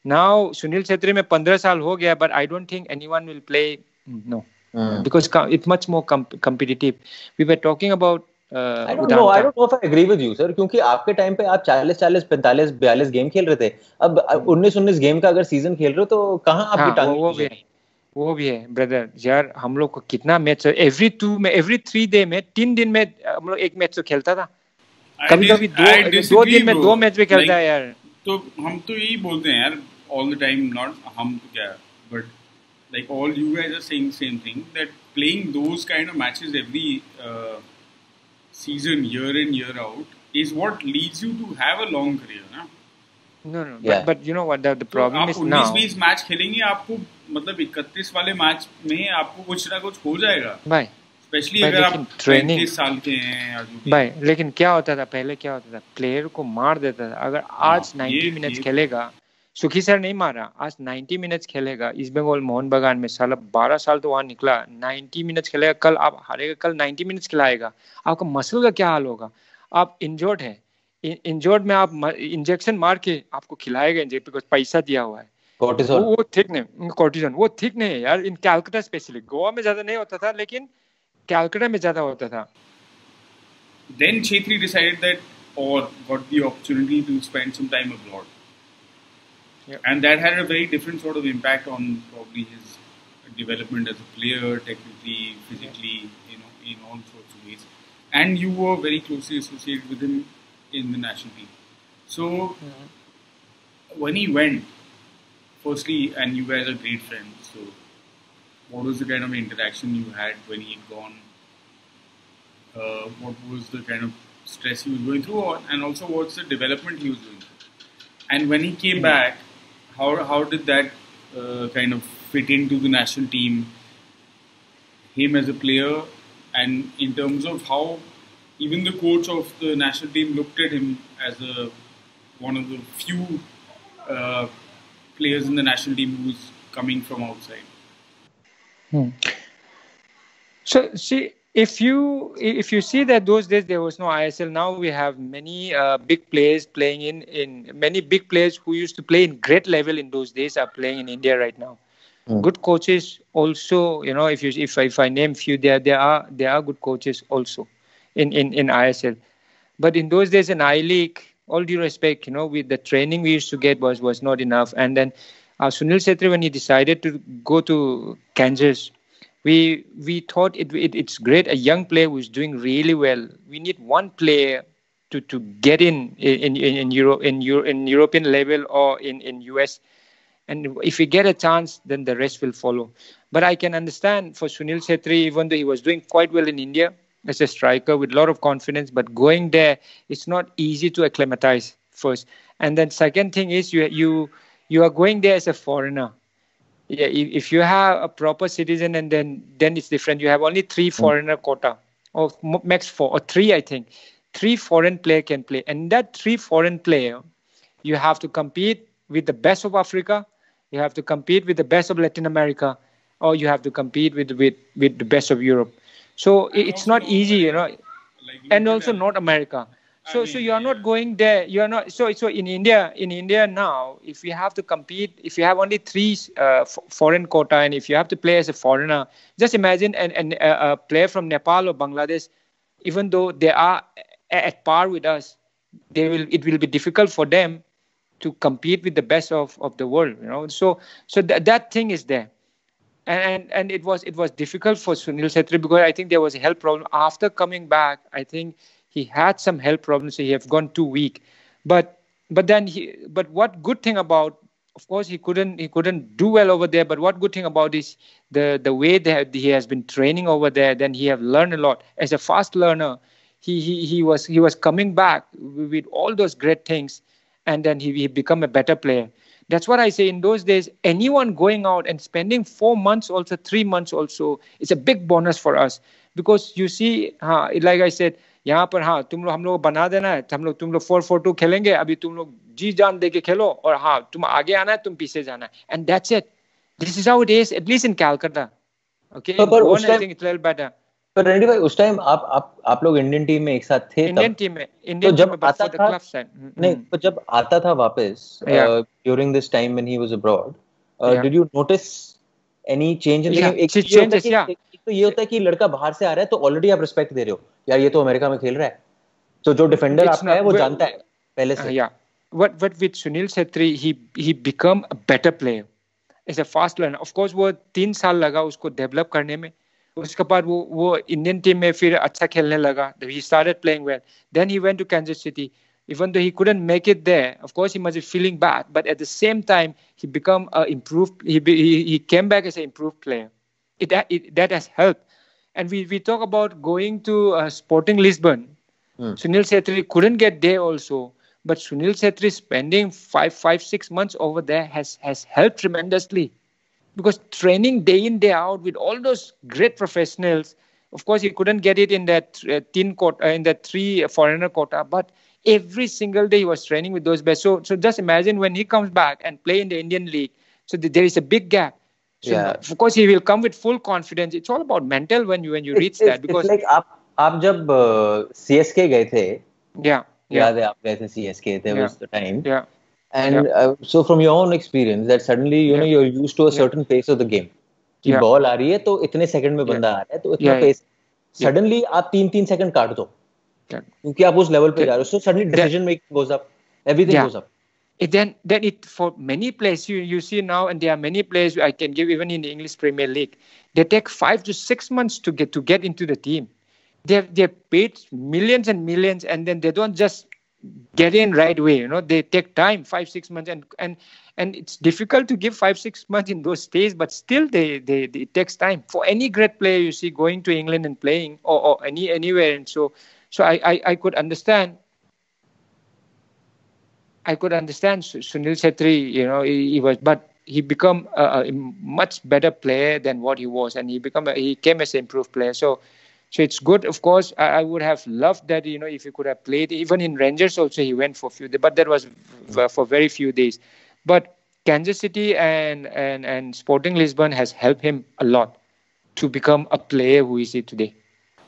Now Sunil Chhetri में 15 साल हो गया, but I don't think anyone will play. No, because it's much more competitive. We were talking about. I don't know if I agree with you, sir. क्योंकि आपके time पे आप 40, 45, 42 game खेल रहे थे. अब 19 गेम का अगर सीजन खेल रहे हो तो कहाँ आपकी टांग? वो भी है ब्रदर यार. हम लोग को कितना मैच एवरी 3 डे में 3 दिन में हम लोग एक मैच तो खेलता था. कभी कभी 2 दिन में 2 मैच भी खेलता है यार. तो हम तो यही बोलते हैं यार all the time, not हम तो क्या, but like all you guys are saying same thing, that playing those kind of matches every season, year in year out, is what leads you to have a long career, na? No, yeah. but you know what the problem is now. 19-20 match खेलेंगे, आपको मतलब 31 वाले match में आपको कुछ ना कुछ हो जाएगा भाई. स्पेशली अगर आप 35 साल के हैं भाई. लेकिन क्या होता था पहले, क्या होता था, प्लेयर को मार देता था. अगर आज 90 मिनट्स खेलेगा, सुखी सर नहीं मारा, आज 90 मिनट्स खेलेगा ईस्ट बंगाल मोहन बागान में. साला 12 साल तो वहाँ निकला. 90 मिनट्स खेलेगा, कल आप हारेगा, कल 90 मिनट्स खिलाएगा. आपका मसल का क्या हाल होगा? आप इंजर्ड है, इंजर्ड में आप इंजेक्शन मार के आपको खिलाएगा इंजेक्शन, बिकॉज पैसा दिया हुआ है. वो ठीक नहीं, कॉर्टिजन वो ठीक नहीं है यार. इन कैलकाटा स्पेशली, गोवा में ज्यादा नहीं होता था लेकिन कैलकाटा में ज्यादा होता था. Then Chhetri decided that, or got the opportunity to spend some time abroad. Yeah. And that had a very different sort of impact on probably his development as a player, technically, physically, you know, in all sorts of ways. And you were very closely associated with him in the national team. So, when he went, firstly, and you guys are great friends, so what was the kind of interaction you had when he had gone? What was the kind of stress he was going through, and also what's the development he was going through? And when he came back, how did that kind of fit into the national team, him as a player, and in terms of how even the coach of the national team looked at him as one of the few players in the national team who was coming from outside? So see, if you see that those days there was no ISL, now we have many big players playing in many big players who used to play in great level in those days are playing in India right now. Good coaches also, you know, if I name few, there are good coaches also in ISL. But in those days in I-League, all due respect, you know, with the training we used to get was not enough. And then Sunil Chhetri, when he decided to go to Kansas, we thought it's great, a young player who's doing really well. We need one player to get in Europe, in European level or in US. And if we get a chance, then the rest will follow. But I can understand for Sunil Chhetri, even though he was doing quite well in India as a striker with a lot of confidence, but going there, it's not easy to acclimatize first. And then second thing is you are going there as a foreigner. Yeah, if you have a proper citizen, and then it's different. You have only 3 foreigner quota, or max 4 or 3, I think. 3 foreign player can play, and that 3 foreign player, you have to compete with the best of Africa, you have to compete with the best of Latin America, or you have to compete with the best of Europe. So it's not easy, you know, and also not America. So you are not going there. You are not. So in India now, if you have to compete, if you have only 3 foreign quota, and if you have to play as a foreigner, just imagine a player from Nepal or Bangladesh, even though they are at par with us, it will be difficult for them to compete with the best of the world. You know, so that thing is there. And it was difficult for Sunil Chhetri because I think there was a health problem after coming back. I think he had some health problems, so he have gone too weak. But what good thing about, of course he couldn't do well over there. But what good thing about is the way that he has been training over there. Then he have learned a lot as a fast learner. He was coming back with all those great things, and then he become a better player. That's what I say. In those days, anyone going out and spending 4 months, also 3 months, also, it's a big bonus for us. Because you see, like I said, यहाँ पर हम लोग बना देना है, तुम लोग 4-4-2 खेलेंगे, अभी तुम लोग जी जान दे के खेलो, और तुम आगे आना है, तुम पीछे जाना है, and that's it. This is how it is, at least in Calcutta. Okay, in Goa, I think it's a little better. पर रणडी भाई उस टाइम आप लोग इंडियन टीम में एक साथ थे तो जब आता था नहीं तो जब आता था वापस during this time when he was abroad did you notice any change in the game? एक तो ये होता है कि लड़का बाहर से आ रहा है तो ऑलरेडी आप रिस्पेक्ट दे रहे हो, यार ये तो अमेरिका में खेल रहा है, तो जो डिफेंडर आपका है वो जानता है पहले से. What with Sunil Chhetri, he become a better player. As a fast learner. Of course, वो 3 साल लगा उसको डेवलप करने में. उसके बाद वो इंडियन टीम में फिर अच्छा खेलने लगा. He started playing well. Then he went to Kansas City. Even though he couldn't make it there, of course he must be feeling bad. But at the same time, he become improved. He came back as an improved player. That has helped. And we talk about going to Sporting Lisbon. Sunil Chhetri couldn't get there also. But Sunil Chhetri spending 5-6 months over there has helped tremendously, because training day in day out with all those great professionals. Of course, he couldn't get it in that in that 3 foreigner quota, but every single day he was training with those best. So just imagine when he comes back and play in the Indian League. So there is a big gap. So of course he will come with full confidence. It's all about mental when you reach that. Because it's like आप जब CSK गए थे. याद है आप गए थे CSK, there was the time. And so from your own experience that suddenly you're used to a certain pace of the game. कि बॉल आ रही है तो इतने सेकंड में बंदा आ रहा है तो इतना पेस, सडनली आप 3 सेकंड काट दो क्योंकि आप उस लेवल पे जा रहे हो. So suddenly decision making goes up, everything goes up. Then it for many players you see now, and there are many players I can give even in the English Premier League. They take 5 to 6 months to get into the team. They're paid millions and millions, and then they don't just get in right away. They take time, 5-6 months, and it's difficult to give 5-6 months in those days. But still, it takes time for any great player you see going to England and playing or anywhere. And so I could understand. Sunil Chhetri. He was, but he become a much better player than what he was, and he came as an improved player. So it's good. Of course, I would have loved that, if he could have played. Even in Rangers also, he went for a few days, but that was for very few days. But Kansas City and Sporting Lisbon has helped him a lot to become a player who is he today.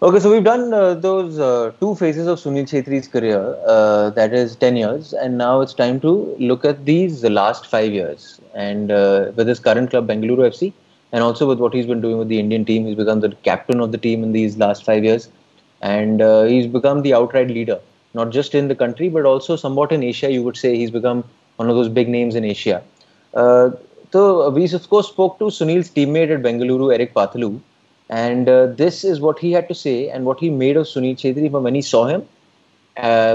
Okay, so we've done those 2 phases of Sunil Chhetri's career, that is 10 years, and now it's time to look at the last 5 years. And with his current club, Bengaluru FC, and also with what he's been doing with the Indian team, he's become the captain of the team in these last 5 years. And he's become the outright leader, not just in the country, but also somewhat in Asia. You would say he's become one of those big names in Asia. So we, of course, spoke to Sunil's teammate at Bengaluru, Erik Paartalu. And this is what he had to say and what he made of Sunil Chhetri from when he saw him,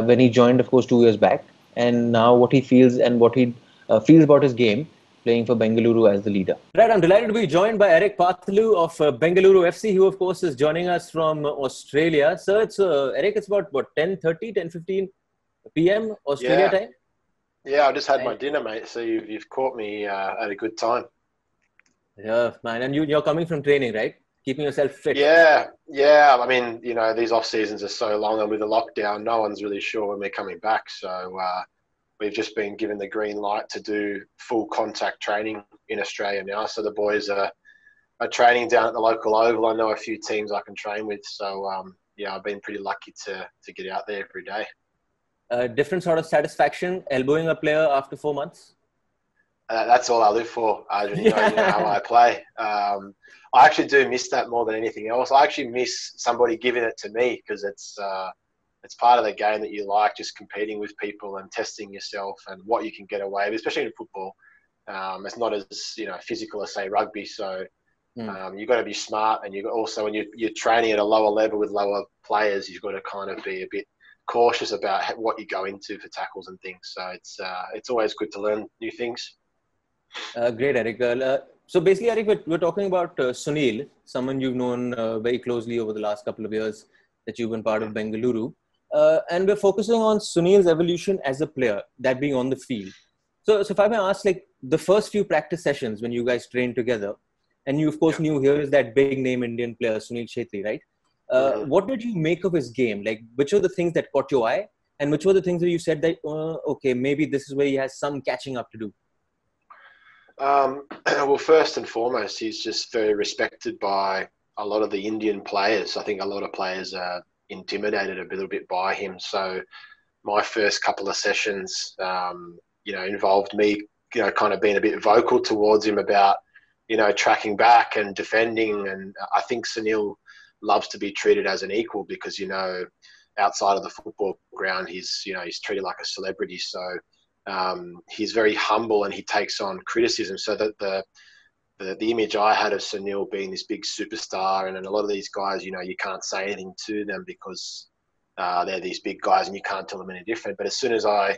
when he joined, of course, 2 years back. And now what he feels and what he feels about his game, playing for Bengaluru as the leader. Right, I'm delighted to be joined by Erik Paartalu of Bengaluru FC, who of course is joining us from Australia. So it's Erik, it's about 10:15 p.m. Australia time. Yeah, I just had my dinner, mate. So you've caught me at a good time. Yeah, man, and you're coming from training, right? Keeping yourself fit. Yeah. I mean, these off seasons are so long, and with the lockdown, no one's really sure when we're coming back. So we've just been given the green light to do full contact training in Australia now. So the boys are training down at the local oval. I know a few teams I can train with. So I've been pretty lucky to get out there every day. Different sort of satisfaction elbowing a player after 4 months? That's all I live for, Arjun. You know how I play. I actually do miss that more than anything else. I actually miss somebody giving it to me, because it's part of the game that you like, just competing with people and testing yourself and what you can get away with, especially in football. It's not as physical as, say, rugby. So you've got to be smart, and you also, when you're training at a lower level with lower players, you've got to kind of be a bit cautious about what you go into for tackles and things. So it's always good to learn new things. Great, Erik. So basically, Erik, we're talking about Sunil, someone you've known very closely over the last couple of years that you've been part of Bengaluru. And we're focusing on Sunil's evolution as a player, that being on the field. So if I may ask, like, the first few practice sessions when you guys trained together, and you, of course, knew here is that big name Indian player, Sunil Chhetri, right? What did you make of his game? Like, which were the things that caught your eye? And which were the things where you said that, okay, maybe this is where he has some catching up to do? Well, first and foremost, he's just very respected by a lot of the Indian players. I think a lot of players are intimidated a little bit by him. So my first couple of sessions, involved me, kind of being a bit vocal towards him about, tracking back and defending. And I think Sunil loves to be treated as an equal because, outside of the football ground, he's treated like a celebrity. So he's very humble and he takes on criticism. So that the image I had of Sunil being this big superstar, and a lot of these guys, you can't say anything to them because they're these big guys and you can't tell them any different. But as soon as I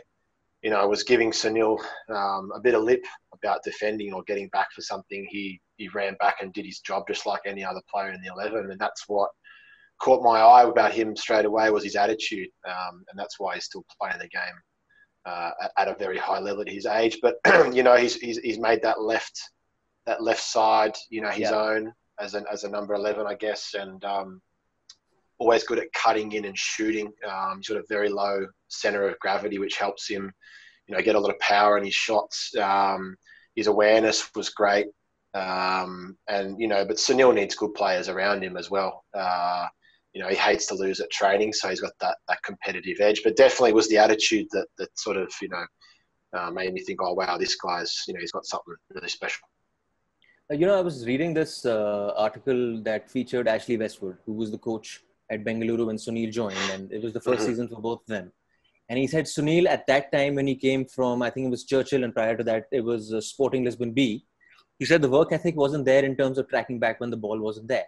was giving Sunil a bit of lip about defending or getting back for something, he ran back and did his job just like any other player in the 11. And that's what caught my eye about him straight away, was his attitude. And that's why he's still playing the game at a very high level at his age. But, he's made that left side, his own as a number 11, I guess. And always good at cutting in and shooting. Sort of very low center of gravity, which helps him, get a lot of power in his shots. His awareness was great. But Sunil needs good players around him as well. He hates to lose at training, so he's got that competitive edge. But definitely was the attitude that sort of, made me think, oh, wow, this guy's, he's got something really special. I was reading this article that featured Ashley Westwood, who was the coach at Bengaluru when Sunil joined, and it was the first season for both of them. And he said Sunil, at that time when he came from, I think it was Churchill, and prior to that, it was Sporting Lisbon B, he said the work ethic wasn't there in terms of tracking back when the ball wasn't there.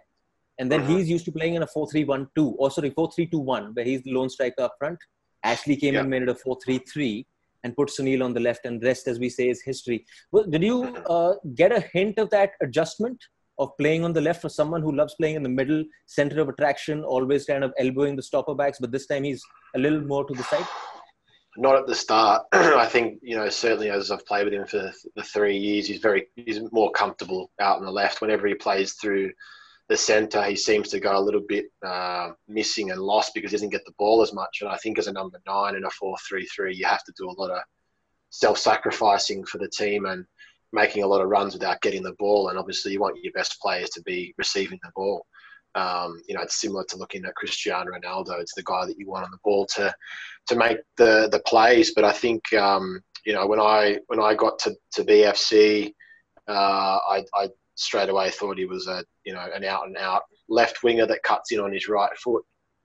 And then he's used to playing in a 4-3-1-2, where he's the lone striker up front. Ashley came and made it a 4-3-3 and put Sunil on the left, and rest, as we say, is history. Well, did you get a hint of that adjustment of playing on the left for someone who loves playing in the middle, center of attraction, always kind of elbowing the stopper backs, but this time he's a little more to the side? Not at the start. I think, certainly as I've played with him for the 3 years, he's more comfortable out on the left. Whenever he plays through the centre, he seems to go a little bit missing and lost because he doesn't get the ball as much. And I think as a number 9 in a 4-3-3, you have to do a lot of self-sacrificing for the team and making a lot of runs without getting the ball. And obviously you want your best players to be receiving the ball. It's similar to looking at Cristiano Ronaldo. It's the guy that you want on the ball to make the plays. But I think, when I got to BFC, I straight away thought he was an out and out left winger that cuts in on his right foot.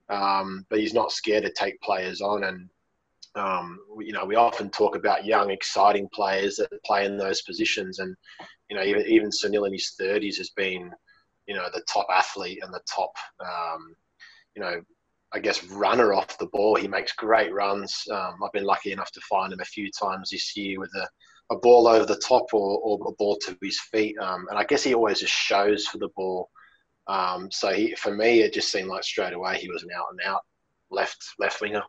But he's not scared to take players on. And, we often talk about young, exciting players that play in those positions. And, even Sunil in his 30s has been, the top athlete and the top, I guess, runner off the ball. He makes great runs. I've been lucky enough to find him a few times this year with a ball over the top or a ball to his feet. And I guess he always just shows for the ball. For me, it just seemed like straight away he was an out and out left winger.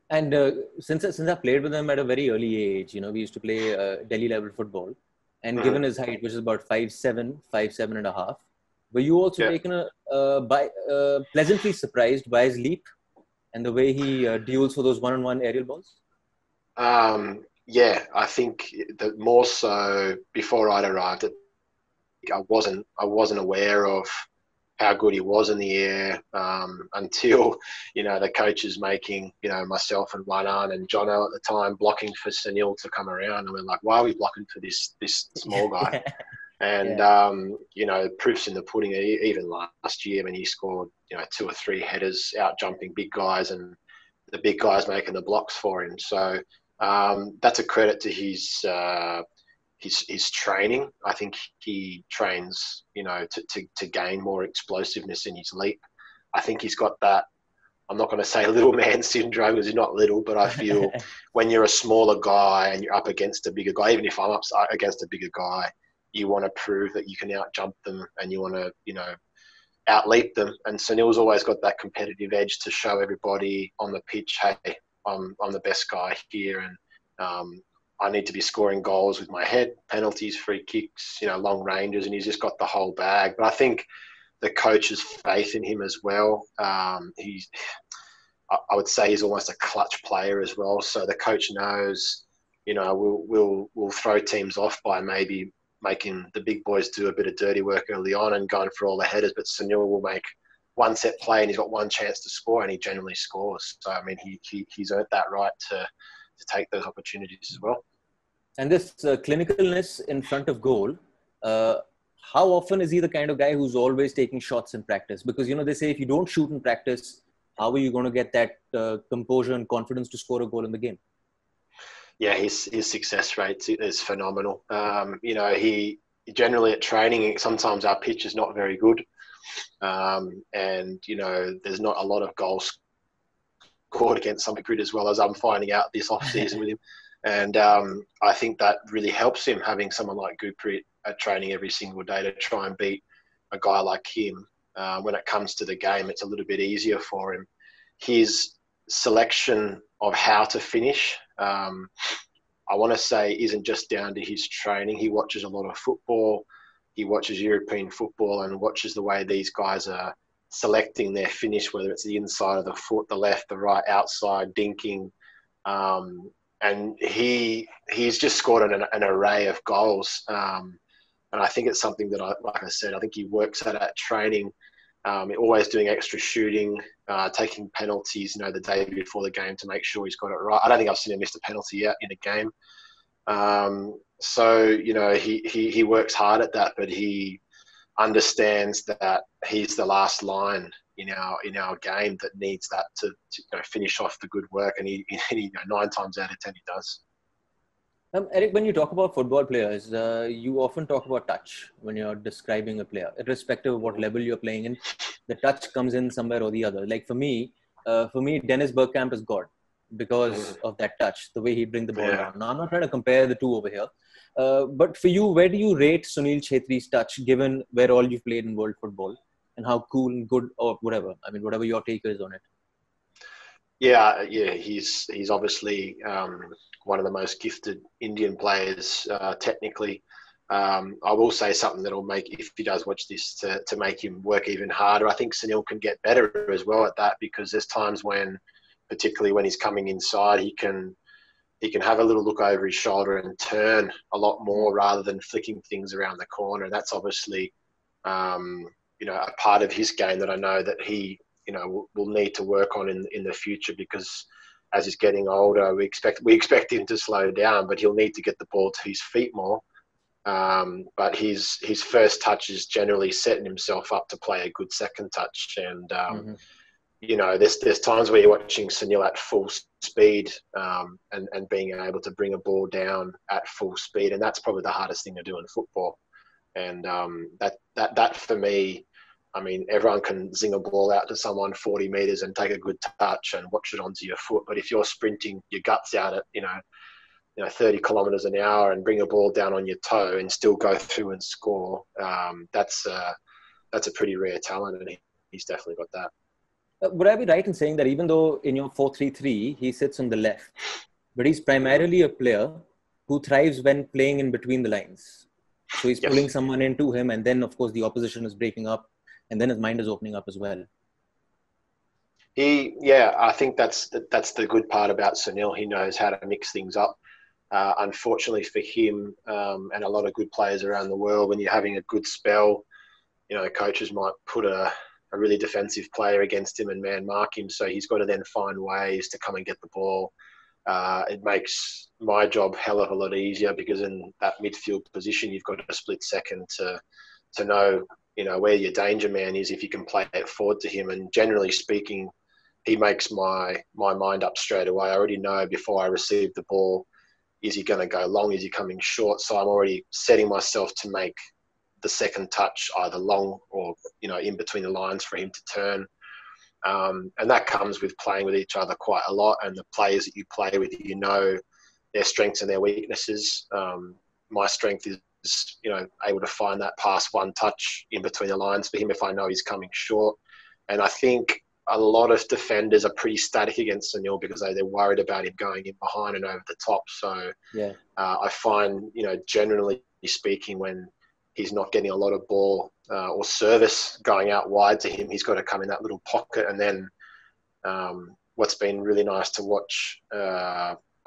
And since I played with him at a very early age, we used to play Delhi level football. And given his height, which is about 5'7", 5'7.5", were you also taken pleasantly surprised by his leap and the way he duels for those one-on-one aerial balls? Yeah, I think that more so before I'd arrived, I wasn't aware of how good he was in the air until, the coaches making, myself and Wanan and Jono at the time blocking for Sunil to come around. And we're like, why are we blocking for this small guy? And, proofs in the pudding. Even last year when he scored, 2 or 3 headers out jumping big guys and the big guys making the blocks for him. So that's a credit to his training. I think he trains, to gain more explosiveness in his leap. I think he's got that, I'm not going to say little man syndrome because he's not little, but I feel when you're a smaller guy and you're up against a bigger guy, even if I'm up against a bigger guy, you want to prove that you can out jump them and you want to, out leap them. And Sunil's always got that competitive edge to show everybody on the pitch, hey, I'm the best guy here. And, I need to be scoring goals with my head, penalties, free kicks, long ranges, and he's just got the whole bag. But I think the coach's faith in him as well. I would say he's almost a clutch player as well. So the coach knows, we'll throw teams off by maybe making the big boys do a bit of dirty work early on and going for all the headers. But Sunil will make one set play and he's got one chance to score, and he generally scores. So I mean, he's earned that right to take those opportunities as well. And this clinicalness in front of goal, how often is he the kind of guy who's always taking shots in practice? Because, you know, they say if you don't shoot in practice, how are you going to get that composure and confidence to score a goal in the game? Yeah, his success rate is phenomenal. You know, he generally at training, sometimes our pitch is not very good. And, you know, there's not a lot of goals scored against some grid, as well as I'm finding out this off-season with him. And I think that really helps him, having someone like Gurpreet at training every single day to try and beat a guy like him. When it comes to the game, it's a little bit easier for him. His selection of how to finish, I want to say, isn't just down to his training. He watches a lot of football. He watches European football and watches the way these guys are selecting their finish, whether it's the inside of the foot, the left, the right, outside, dinking. And he's just scored an array of goals. And I think it's something that, like I said, I think he works at training, always doing extra shooting, taking penalties, you know, the day before the game to make sure he's got it right. I don't think I've seen him miss a penalty yet in a game. So, you know, he works hard at that, but he understands that he's the last line in our game that needs that to you know, finish off the good work, and he you know, 9 times out of 10 he does. Eric, when you talk about football players, you often talk about touch when you're describing a player, irrespective of what level you're playing in. The touch comes in somewhere or the other. Like for me, Dennis Bergkamp is God because of that touch, the way he brings the ball around. Now, I'm not trying to compare the two over here, but for you, where do you rate Sunil Chhetri's touch, given where all you've played in world football, and how cool and good, or whatever? I mean, whatever your take is on it. Yeah, he's obviously one of the most gifted Indian players technically. I will say something that'll make, if he does watch this, to make him work even harder. I think Sunil can get better as well at that, because there's times when, particularly when he's coming inside, he can have a little look over his shoulder and turn a lot more rather than flicking things around the corner. And that's obviously you know, a part of his game that I know that he, you know, will need to work on in the future, because as he's getting older, we expect him to slow down, but he'll need to get the ball to his feet more. But his first touch is generally setting himself up to play a good second touch. And you know, there's times where you're watching Sunil at full speed and being able to bring a ball down at full speed, and that's probably the hardest thing to do in football. And that for me, I mean, everyone can zing a ball out to someone 40 metres and take a good touch and watch it onto your foot. But if you're sprinting your guts out at, you know, 30 kilometres an hour and bring a ball down on your toe and still go through and score, that's a pretty rare talent, and he's definitely got that. Would I be right in saying that even though in your 4-3-3, he sits on the left, but he's primarily a player who thrives when playing in between the lines? So he's pulling someone into him, and then, of course, the opposition is breaking up, and then his mind is opening up as well. I think that's the good part about Sunil. He knows how to mix things up. Unfortunately for him, and a lot of good players around the world, when you're having a good spell, you know, coaches might put a really defensive player against him and man mark him. So he's got to then find ways to come and get the ball. It makes my job hell of a lot easier, because in that midfield position, you've got a split second to know, you know, where your danger man is if you can play it forward to him. And generally speaking, he makes my mind up straight away. I already know before I receive the ball, is he going to go long? Is he coming short? So I'm already setting myself to make the second touch either long or, you know, in between the lines for him to turn. And that comes with playing with each other quite a lot. And the players that you play with, you know, their strengths and their weaknesses. My strength is, you know, able to find that pass one touch in between the lines for him if I know he's coming short. And I think a lot of defenders are pretty static against Sunil because they're worried about him going in behind and over the top. So I find, you know, generally speaking, when he's not getting a lot of ball or service going out wide to him, he's got to come in that little pocket. And then what's been really nice to watch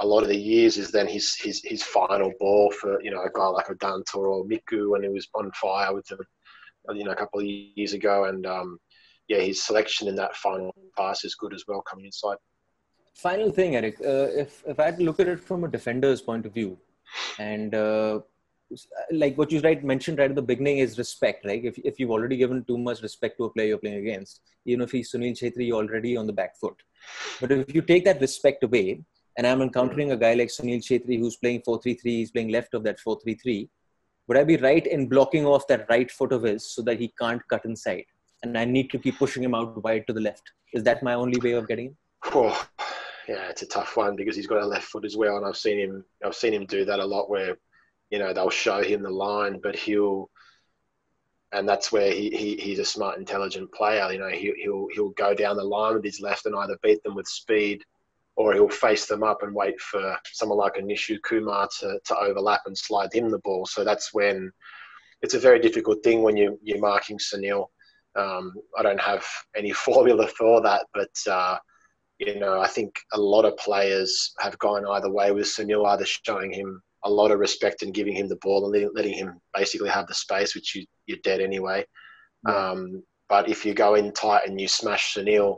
a lot of the years is then his final ball for, a guy like a Dantor or Miku when he was on fire with them, a couple of years ago. And his selection in that final pass is good as well coming inside. Final thing, Erik, if I had to look at it from a defender's point of view, and like what you mentioned right at the beginning is respect, right? If you've already given too much respect to a player you're playing against, even if he's Sunil Chhetri, you're already on the back foot. But if you take that respect away, and I'm encountering a guy like Sunil Chhetri who's playing 4-3-3, he's playing left of that 4-3-3, would I be right in blocking off that right foot of his so that he can't cut inside? And I need to keep pushing him out wide to the left. Is that my only way of getting him? Oh, yeah, it's a tough one because he's got a left foot as well, and I've seen him do that a lot where, they'll show him the line, but and that's where he's a smart, intelligent player. He'll go down the line with his left and either beat them with speed, or he'll face them up and wait for someone like a Nishu Kumar to overlap and slide him the ball. So that's when it's a very difficult thing when you're marking Sunil. I don't have any formula for that, but I think a lot of players have gone either way with Sunil, either showing him a lot of respect and giving him the ball and letting him basically have the space, which you're dead anyway. Yeah. But if you go in tight and you smash Sunil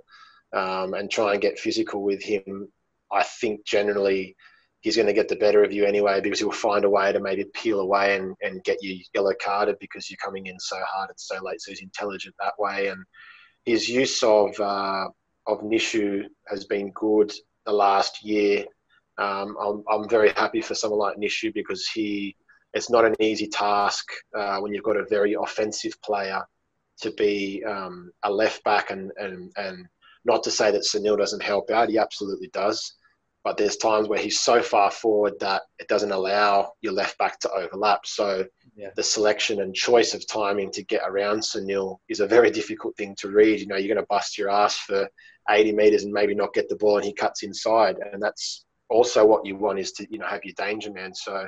and try and get physical with him, I think generally he's going to get the better of you anyway, because he'll find a way to maybe peel away and get you yellow carded because you're coming in so hard and so late. So he's intelligent that way. And his use of Nishu has been good the last year. I'm very happy for someone like Nishu because it's not an easy task when you've got a very offensive player to be a left back, and not to say that Sunil doesn't help out, he absolutely does. But there's times where he's so far forward that it doesn't allow your left back to overlap. So the selection and choice of timing to get around Sunil is a very difficult thing to read. You're going to bust your ass for 80 metres and maybe not get the ball and he cuts inside. And that's also what you want, is to, have your danger man. So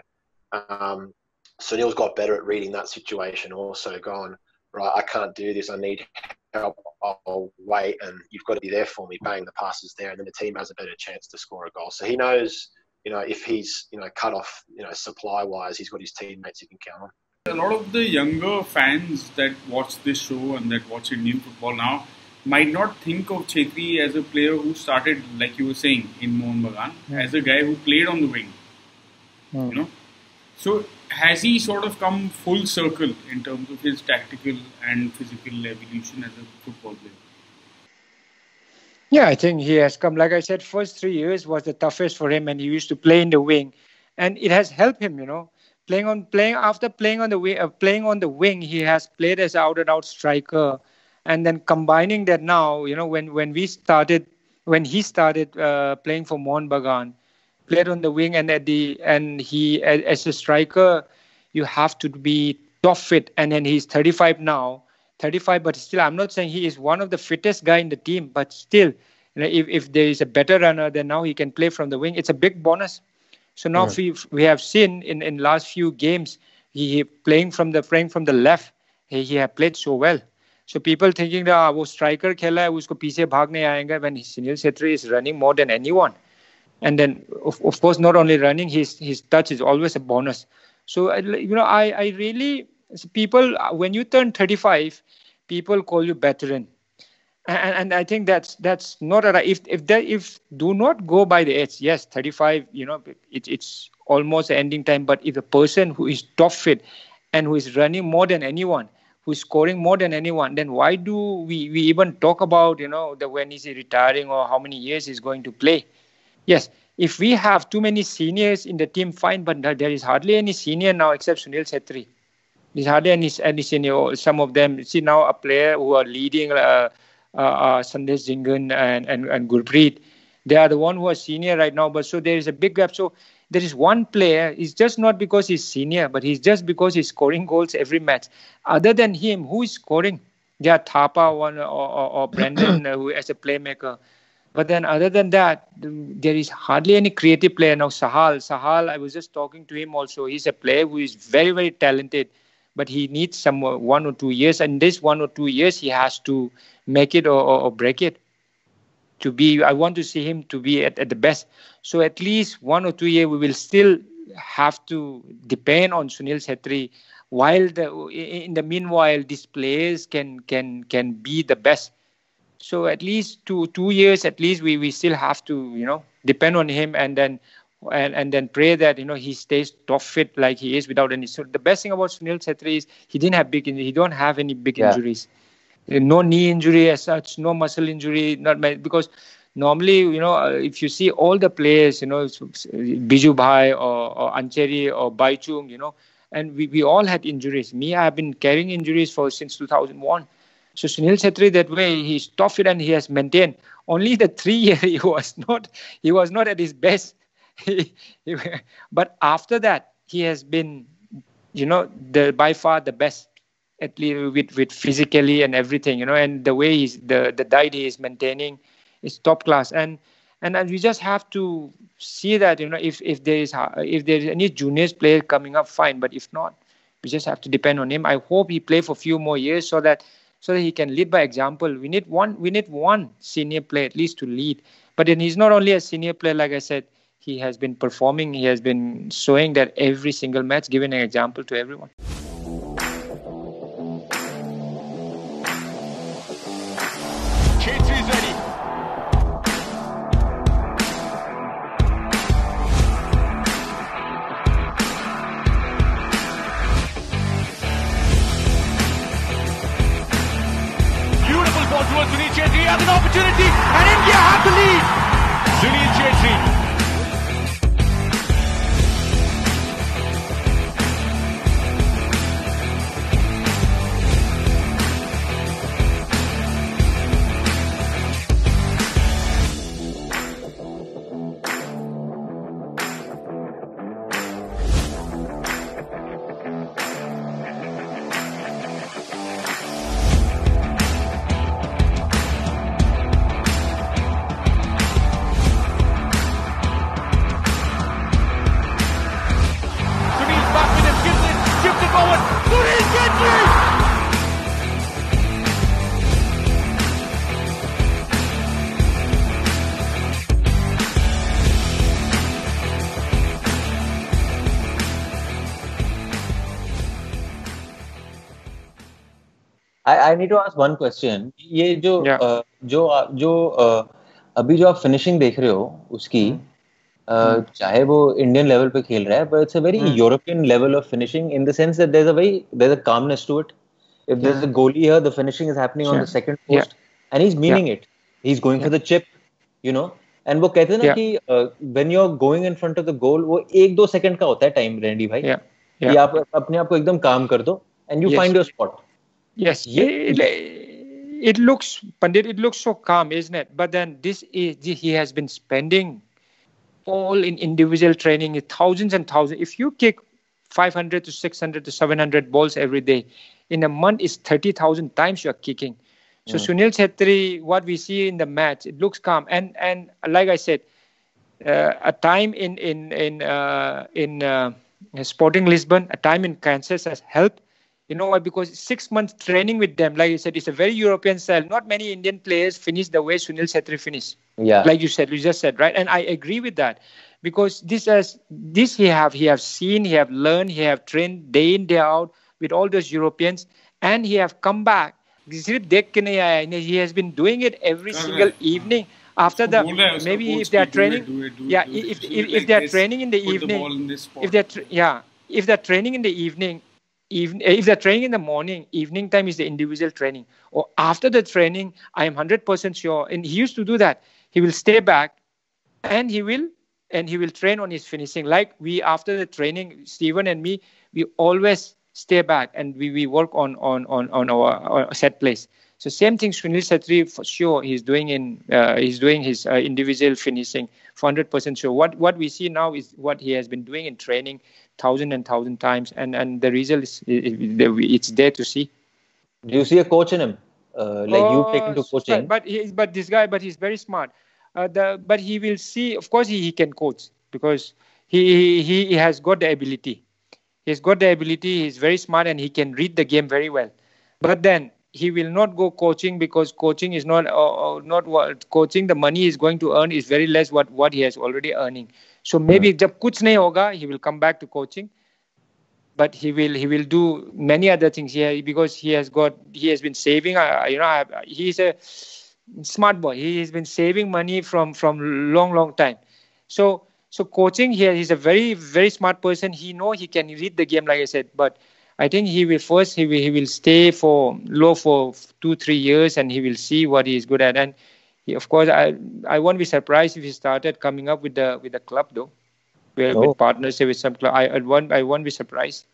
Sunil's got better at reading that situation, also gone, right, I can't do this, I need help, I'll wait, and you've got to be there for me, bang, the pass is there, and then the team has a better chance to score a goal. So he knows, if he's, cut off, supply-wise, he's got his teammates he can count on. A lot of the younger fans that watch this show and that watch Indian football now might not think of Chhetri as a player who started, like you were saying, in Mohun Bagan, as a guy who played on the wing, So has he sort of come full circle in terms of his tactical and physical evolution as a football player? Yeah, I think he has come. Like I said, first 3 years was the toughest for him, and he used to play in the wing, and it has helped him. Playing on the wing, he has played as out and out striker, and then combining that now, when he started playing for Mohun Bagan, played on the wing, and he as a striker, you have to be top fit, and then he's 35 now. 35, but still, I'm not saying he is one of the fittest guy in the team, but still, if there is a better runner, then now he can play from the wing. It's a big bonus. So now we have seen in last few games, he playing from the left, he has played so well. So people thinking that वो striker खेला है उसको पीछे भागने आएगा, when Sunil Chhetri is running more than anyone. And then, of course, not only running, his touch is always a bonus. So, I really, people, when you turn 35, people call you veteran. And I think that's not right. If do not go by the age, yes, 35, it's almost the ending time. But if a person who is top fit and who is running more than anyone, who is scoring more than anyone, then why do we even talk about, when is he retiring or how many years he's going to play? Yes, if we have too many seniors in the team, fine, but there is hardly any senior now except Sunil Chhetri. There's hardly any senior. Some of them, see now a player who are leading Sandesh Jingan and Gurpreet. They are the one who are senior right now, but so there is a big gap. So there is one player, it's just not because he's senior, but he's just because he's scoring goals every match. Other than him, who is scoring? There are Thapa or Brendan who as a playmaker. But then other than that, there is hardly any creative player. Now Sahal, I was just talking to him also. He's a player who is very, very talented, but he needs some 1 or 2 years. And this 1 or 2 years, he has to make it or break it. to be. I want to see him to be at the best. So at least 1 or 2 years we will still have to depend on Sunil Chhetri. While in the meanwhile, these players can be the best. So at least 2 years, at least we still have to depend on him, and then pray that he stays top fit like he is without any. So the best thing about Sunil Chhetri is he didn't have big injuries. He don't have any big injuries. No knee injury as such, no muscle injury, because normally, if you see all the players, Biju Bhai or Ancheri or Baichung, and we all had injuries. Me, I have been carrying injuries since 2001. So Sunil Chhetri, that way, he's top fit and he has maintained. Only the 3 years he was not at his best. But after that, he has been, by far the best. At least with physically and everything, and the way the diet he is maintaining is top class, and we just have to see that if there is any juniors player coming up, fine, but if not, we just have to depend on him. I hope he play for a few more years so that he can lead by example. We need one senior player at least to lead, but then he's not only a senior player, like I said, he has been performing, he has been showing that every single match, giving an example to everyone. Chhetri is ready. Beautiful ball towards Sunil Chhetri. Has an opportunity, and India have the lead. Sunil Chhetri. I need to ask one question. ये अभी जो आप finishing देख रहे हो उसकी चाहे वो इंडियन लेवल पे खेल रहा है, but it's a very European level of finishing in the sense that there's a calmness to it. If there's a goalie here, the finishing is happening on the second post, and he's meaning it. He's going for the chip, And वो कहते हैं ना कि when you're going in front of the goal, वो 1-2 second का होता है time, रेंडी भाई, कि आप अपने आप को एकदम काम कर दो, and you find your spot. Yes, it looks, Pandit, it looks so calm, isn't it? But then he has been spending all in individual training, thousands and thousands. If you kick 500 to 600 to 700 balls every day, in a month is 30,000 times you are kicking. So Sunil Chhetri, what we see in the match, it looks calm. And like I said, a time in Sporting Lisbon, a time in Kansas has helped. You know why? Because 6 months training with them, like you said, it's a very European style. Not many Indian players finish the way Sunil Chhetri finished. Yeah. Like you just said, right? And I agree with that. Because this he have seen, he have learned, he have trained day in, day out with all those Europeans, and he have come back. He has been doing it every single evening. After the maybe if they are training, if they are training in the evening, if they're training in the evening, if they're training in the morning, evening time is the individual training. Or after the training, I am 100% sure. And he used to do that. He will stay back, and he will train on his finishing. Like we, after the training, Stephen and me, we always stay back and we work on our set plays. So same thing, Sunil Chhetri, for sure, he's doing his individual finishing for 100% sure. What we see now is what he has been doing in training 1,000 times, and the result is it's there to see. Do you see a coach in him? You've taken to coaching. But he's very smart. But he will see. Of course, he can coach because he has got the ability. He's got the ability. He's very smart and he can read the game very well. But then he will not go coaching because coaching is not what coaching. The money he's going to earn is very less what he has already earning. So maybe जब कुछ नहीं होगा, he will come back to coaching. But he will do many other things here because he has been saving. He's a smart boy. He has been saving money from long time. So coaching here, he's a very very smart person. He he can read the game, like I said. But I think he will stay for 2-3 years and he will see what he is good at. And of course, I won't be surprised if he started coming up with the club though. With partnership with some club. I won't be surprised.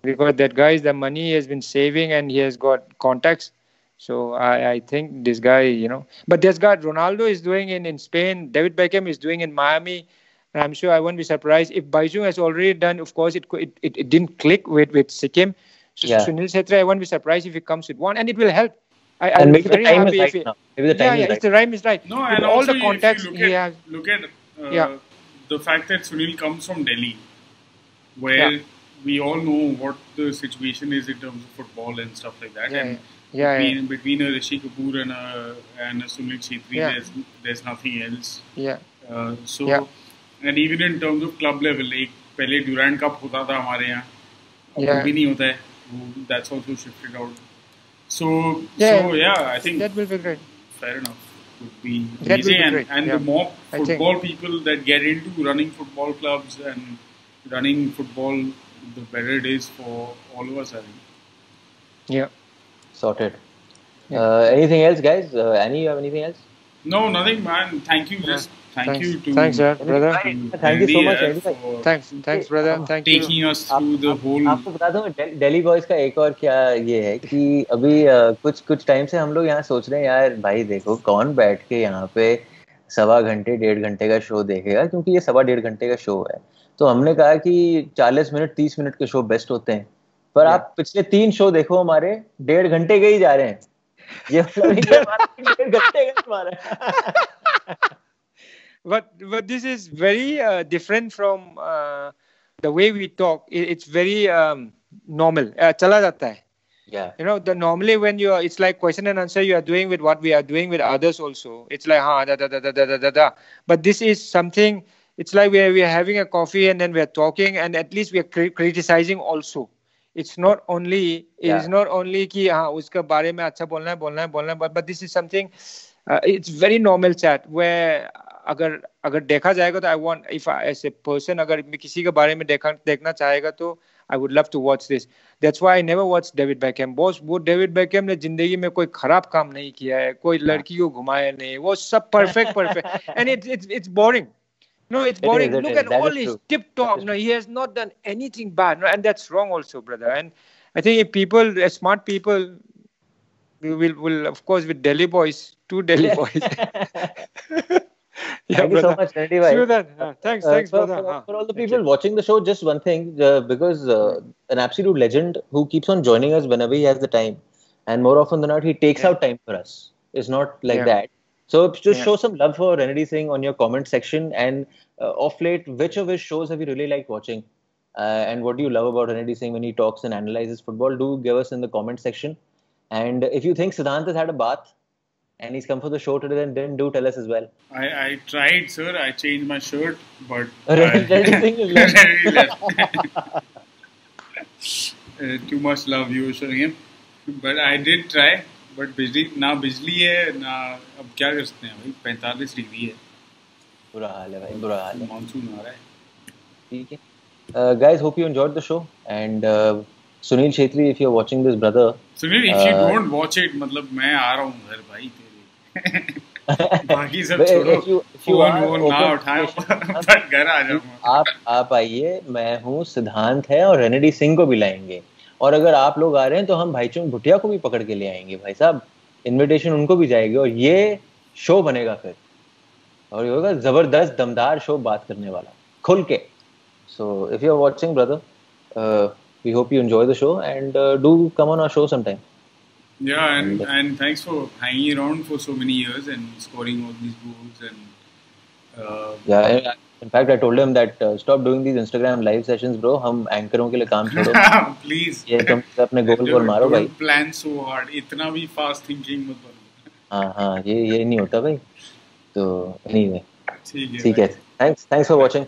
Because that guy, the money he has been saving and he has got contacts. So I think this guy, But this guy, Ronaldo is doing in Spain. David Beckham is doing in Miami. And I'm sure I won't be surprised if Baizung has already done. Of course, it didn't click with Sikkim. So Sunil Chhetri, I won't be surprised if he comes with one. And it will help. And maybe the time is right now. Maybe the time is right. The time is right. No, and with also all the contacts he has. Look at the fact that Sunil comes from Delhi, where we all know what the situation is in terms of football and stuff like that. Between a Rishi Kapoor and a Sunil Chhetri, there's nothing else. And even in terms of club level, पहले Durand Cup होता था हमारे यहाँ, अब भी नहीं होता है. That's also shifted out. So I think that will be great. Fair enough. Would be amazing, and the more football people that get into running football clubs and running football, the better it is for all of us, I think. Yeah. Sorted. Anything else, guys? Annie, you have anything else? No, nothing, man. Thank you. Thank you to thanks, brother. Thank you so much, Renedy. Thanks, brother. Thank you. Taking us through the whole. आपको बताता हूँ Delhi boys का एक और क्या ये है कि अभी कुछ टाइम से हम लोग यहाँ सोच रहे हैं यार भाई देखो कौन बैठ के यहाँ पे 1.25 घंटे 1.5 घंटे का शो देखेगा, क्योंकि ये 1.25 घंटे का शो है. तो हमने कहा कि 40 मिनट 30 मिनट के शो बेस्ट होते हैं. पर आप पिछले 3 शो देखो हमारे 1.5 घंटे के ही जा रहे हैं. ये 1.5 घंटे का हमारा. But this is very different from the way we talk. It's very normal. चला जाता है. Yeah. Normally when it's like question and answer, you are doing with what we are doing with others also. It's like da. But this is something. It's like we are having a coffee and then we are talking, and at least we are criticizing also. It's not only कि उसके बारे में अच्छा बोलना है. But this is something. It's very normal chat where अगर देखा जाएगा तो if I as a person अगर मैं किसी के बारे में देखना चाहेगा तो I would love to watch this. That's why I never watched David Beckham. वो David Beckham ने जिंदगी में कोई खराब काम नहीं किया है, कोई लड़की को घुमाया नहीं, वो सब perfect. And it's boring. No, it's boring. Look at all his tip top. No, he has not done anything bad. No, and that's wrong also, brother. And I think if smart people will of course with Delhi boys, 2 Delhi boys. Thank you so much, Renedy. See you then. Thanks, brother. For all the people watching the show, just one thing, because an absolute legend who keeps on joining us whenever he has the time, and more often than not, he takes out time for us. It's not like that. So just show some love for Renedy Singh on your comment section, and off late, which of his shows have you really liked watching? And what do you love about Renedy Singh when he talks and analyzes football? Do give us in the comment section. And if you think Siddhant has had a bath and he's come for the show today, then do tell us as well. I tried, sir. I changed my shirt, but Renedy Singh is left. Too much love you were showing him. But I did try. But बिजली है ना, अब क्या कर सकते हैं भाई, 45 degree है. बुरा हाल है भाई, बुरा हाल है. मानसून आ रहा है. ठीक है. Guys, hope you enjoyed the show. And Sunil Chhetri, if you're watching this, brother. Sunil, if you don't watch it, मतलब मैं आ रहा हूँ घर भाई तेरे. बाकी सब छोड़ो. फोन ना उठाओ, बट घर आ जाऊँगा. आप आइए, मैं हूँ, सिद्धांत है और रेनेडी सिंह को भी लाएंगे. और अगर आप लोग आ रहे हैं तो हम भाईचुंग भुटिया को भी पकड़ के ले आएंगे भाई साहब. इनविटेशन उनको भी जाएगी और ये शो बनेगा फिर, और ये होगा जबरदस्त दमदार शो, बात करने वाला खुल के. So if you are watching brother, we hope you enjoy the show and do come on our show sometime. Yeah, and thanks for hanging around for so many years and scoring all these goals and In fact, I told him that stop doing these Instagram live sessions, bro. हम एंकरों के लिए काम छोड़ो. Please. ये तुम अपने गोल मारो भाई. Don't plan so hard. इतना भी fast thinking मत बनो. हाँ ये नहीं होता भाई. तो anyway. ठीक है. Thanks for watching.